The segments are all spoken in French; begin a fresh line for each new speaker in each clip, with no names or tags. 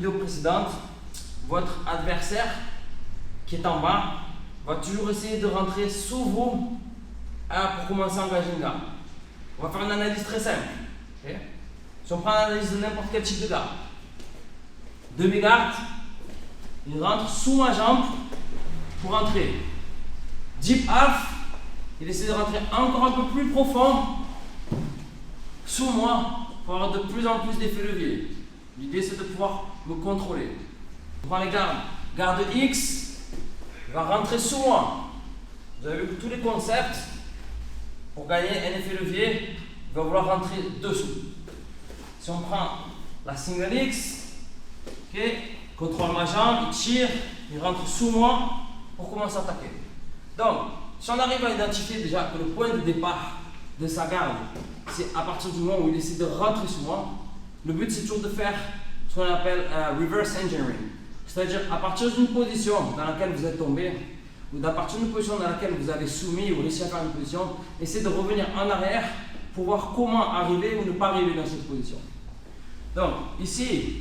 vidéo précédente, votre adversaire qui est en bas va toujours essayer de rentrer sous vous pour commencer à engager une garde. On va faire une analyse très simple. Okay? Si on prend l'analyse de n'importe quel type de garde, demi-garde, il rentre sous ma jambe pour entrer. Deep half, il essaie de rentrer encore un peu plus profond sous moi pour avoir de plus en plus d'effet levier. L'idée c'est de pouvoir me contrôler. On prend les gardes. Garde X va rentrer sous moi. Vous avez vu que tous les concepts, pour gagner un effet levier, il va vouloir rentrer dessous. Si on prend la single X, okay, contrôle ma jambe, il tire, il rentre sous moi pour commencer à attaquer. Donc, si on arrive à identifier déjà que le point de départ de sa garde, c'est à partir du moment où il essaie de rentrer sous moi, le but c'est toujours de faire ce qu'on appelle reverse engineering. C'est-à-dire à partir d'une position dans laquelle vous êtes tombé, ou à partir d'une position dans laquelle vous avez soumis ou réussi à faire une position, essayez de revenir en arrière pour voir comment arriver ou ne pas arriver dans cette position. Donc ici,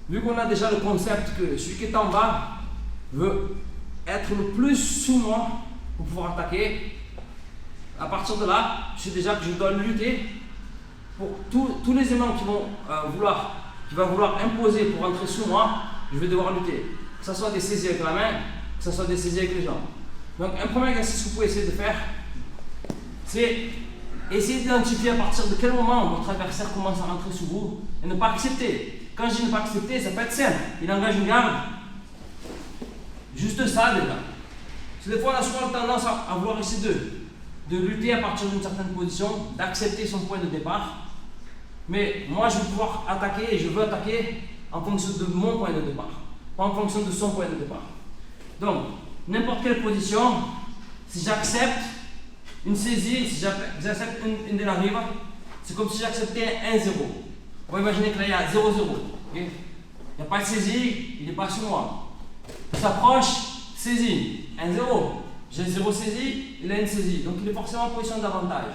vu qu'on a déjà le concept que celui qui est en bas veut être le plus sous moi pour pouvoir attaquer, à partir de là, je sais déjà que je dois lutter pour tous les éléments qui va vouloir imposer pour entrer sous moi, je vais devoir lutter. Que ce soit des saisies avec la main, que ce soit des saisies avec les jambes. Donc un premier exercice que vous pouvez essayer de faire, c'est essayer d'identifier à partir de quel moment votre adversaire commence à rentrer sous vous et ne pas accepter. Quand je dis ne pas accepter, ça peut être simple. Il engage une garde. Juste ça déjà. Parce que des fois on a souvent tendance à vouloir essayer de lutter à partir d'une certaine position, d'accepter son point de départ. Mais moi je vais pouvoir attaquer et je veux attaquer en fonction de mon point de départ, pas en fonction de son point de départ. Donc, n'importe quelle position, si j'accepte une saisie, si j'accepte une de la rive, c'est comme si j'acceptais un 1-0. On va imaginer que là il y a 0-0. Okay? Il n'y a pas de saisie, il n'est pas sur moi. Il s'approche, saisie, 1-0. J'ai 0 saisie, il a une saisie. Donc il est forcément en position d'avantage.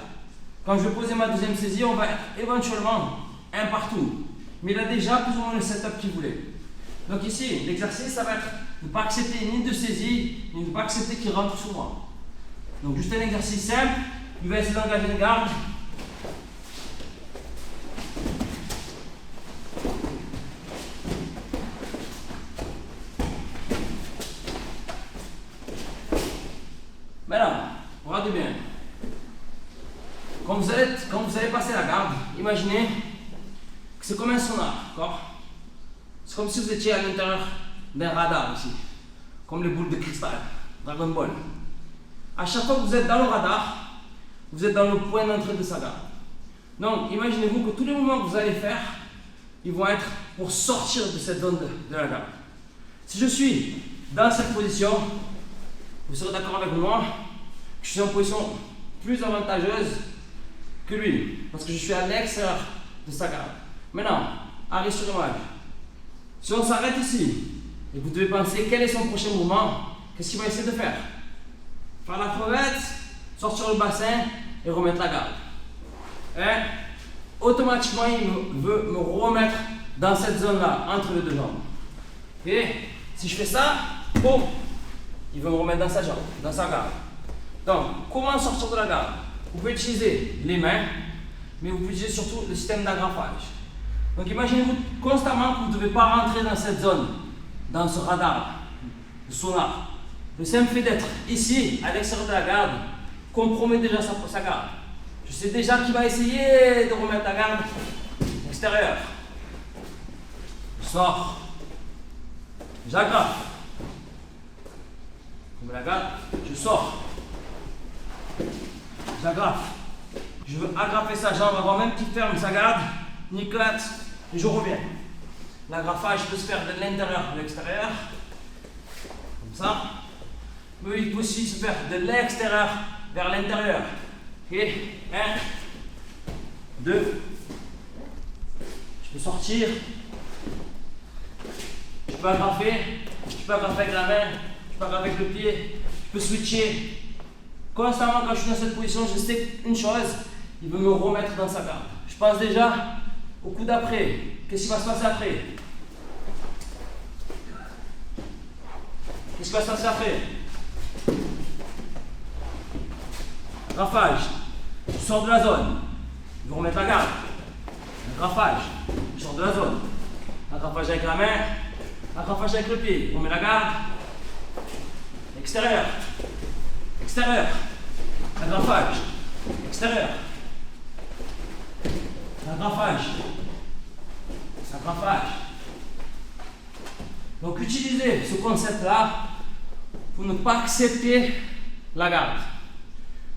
Quand je vais poser ma deuxième saisie, on va être éventuellement un partout. Mais il a déjà plus ou moins le setup qu'il voulait. Donc ici, l'exercice, ça va être de ne pas accepter ni de saisie, ni de ne pas accepter qu'il rentre sur moi. Donc juste un exercice simple, il va essayer d'engager une garde. Maintenant, regardez bien. Quand vous allez passer la garde, imaginez que c'est comme un sonar, d'accord? C'est comme si vous étiez à l'intérieur d'un radar ici, comme les boules de cristal, Dragon Ball. À chaque fois que vous êtes dans le radar, vous êtes dans le point d'entrée de sa garde. Donc, imaginez-vous que tous les mouvements que vous allez faire, ils vont être pour sortir de cette zone de la garde. Si je suis dans cette position, vous serez d'accord avec moi que je suis en position plus avantageuse que lui, parce que je suis à l'extérieur de sa garde. Maintenant, arrêt sur image. Si on s'arrête ici, et vous devez penser quel est son prochain mouvement, qu'est-ce qu'il va essayer de faire? Faire la crevette, sortir le bassin et remettre la garde. Et automatiquement, il veut me remettre dans cette zone-là, entre les deux jambes. Et si je fais ça, boum, il veut me remettre dans sa jambe, dans sa garde. Donc, comment sortir de la garde? Vous pouvez utiliser les mains, mais vous pouvez utiliser surtout le système d'agrafage. Donc imaginez-vous constamment que vous ne devez pas rentrer dans cette zone, dans ce radar, le sonar. Le simple fait d'être ici, à l'extérieur de la garde, compromet déjà sa garde. Je sais déjà qu'il va essayer de remettre la garde extérieure. Je sors. J'agrafe. Je mets la garde, je sors. J'agrafe. Je veux agrafer sa jambe avant même qu'il ferme sa garde, il éclate, et je reviens. L'agrafage peut se faire de l'intérieur à l'extérieur, comme ça. Mais il peut aussi se faire de l'extérieur vers l'intérieur. Ok, 1, 2. Je peux sortir. Je peux agrafer. Je peux agrafer avec la main. Je peux agrafer avec le pied. Je peux switcher. Constamment, quand je suis dans cette position, je sais une chose, il veut me remettre dans sa garde. Je pense déjà au coup d'après. Qu'est-ce qui va se passer après? qu'est-ce qui va se passer après? Agrafage. Je sors de la zone. Vous remettez la garde. Agrafage. Je sors de la zone. Agrafage avec la main. Agrafage avec le pied. On met la garde. Extérieur. Extérieur. Agrafage. Extérieur. Agrafage. Agrafage. Donc utilisez ce concept-là pour ne pas accepter la garde.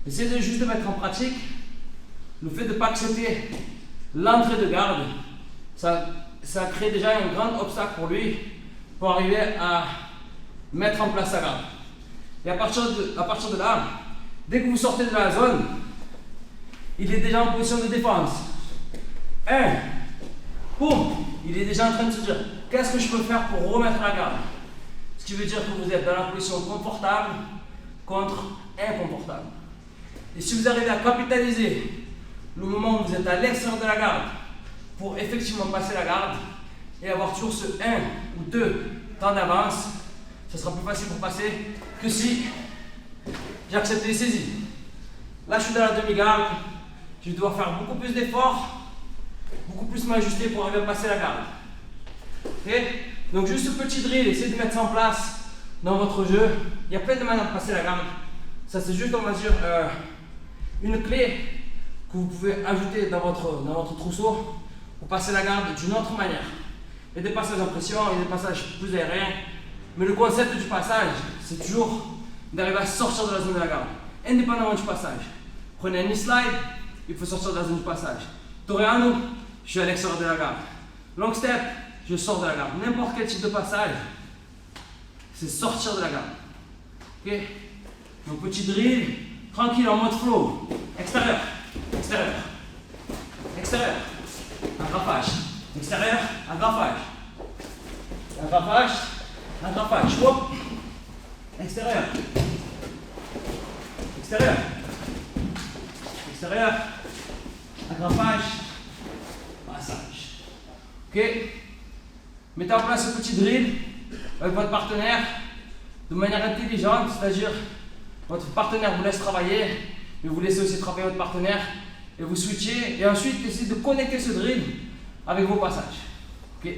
Essayez de juste de mettre en pratique le fait de ne pas accepter l'entrée de garde. Ça crée déjà un grand obstacle pour lui pour arriver à mettre en place sa garde. Et à partir de là, dès que vous sortez de la zone, il est déjà en position de défense. Boum, il est déjà en train de se dire qu'est-ce que je peux faire pour remettre la garde. Ce qui veut dire que vous êtes dans la position confortable contre inconfortable. Et si vous arrivez à capitaliser le moment où vous êtes à l'extérieur de la garde pour effectivement passer la garde et avoir toujours ce 1 ou 2 temps d'avance, ce sera plus facile pour passer que si j'accepte les saisies. Là, je suis dans la demi-garde, je dois faire beaucoup plus d'efforts, beaucoup plus m'ajuster pour arriver à passer la garde. Okay? Donc, juste ce petit drill, essayez de mettre ça en place dans votre jeu. Il y a plein de manières de passer la garde. Ça, c'est juste, on va dire, une clé que vous pouvez ajouter dans votre trousseau pour passer la garde d'une autre manière. Il y a des passages en pression, il y a des passages plus aériens, mais le concept du passage, c'est toujours d'arriver à sortir de la zone de la garde, indépendamment du passage. Prenez un knee slide, il faut sortir de la zone du passage. Toreano, je suis à l'extérieur de la garde. Long step, je sors de la garde. N'importe quel type de passage, c'est sortir de la garde. Ok? Donc petit drill, tranquille en mode flow. Extérieur, extérieur, extérieur. Agrafage, extérieur, agrafage. Agrafage, agrafage. Hop. Extérieur, extérieur, extérieur, agrafage, passage. Ok? Mettez en place ce petit drill avec votre partenaire de manière intelligente, c'est-à-dire votre partenaire vous laisse travailler, mais vous laissez aussi travailler votre partenaire et vous switchez et ensuite essayez de connecter ce drill avec vos passages. Ok?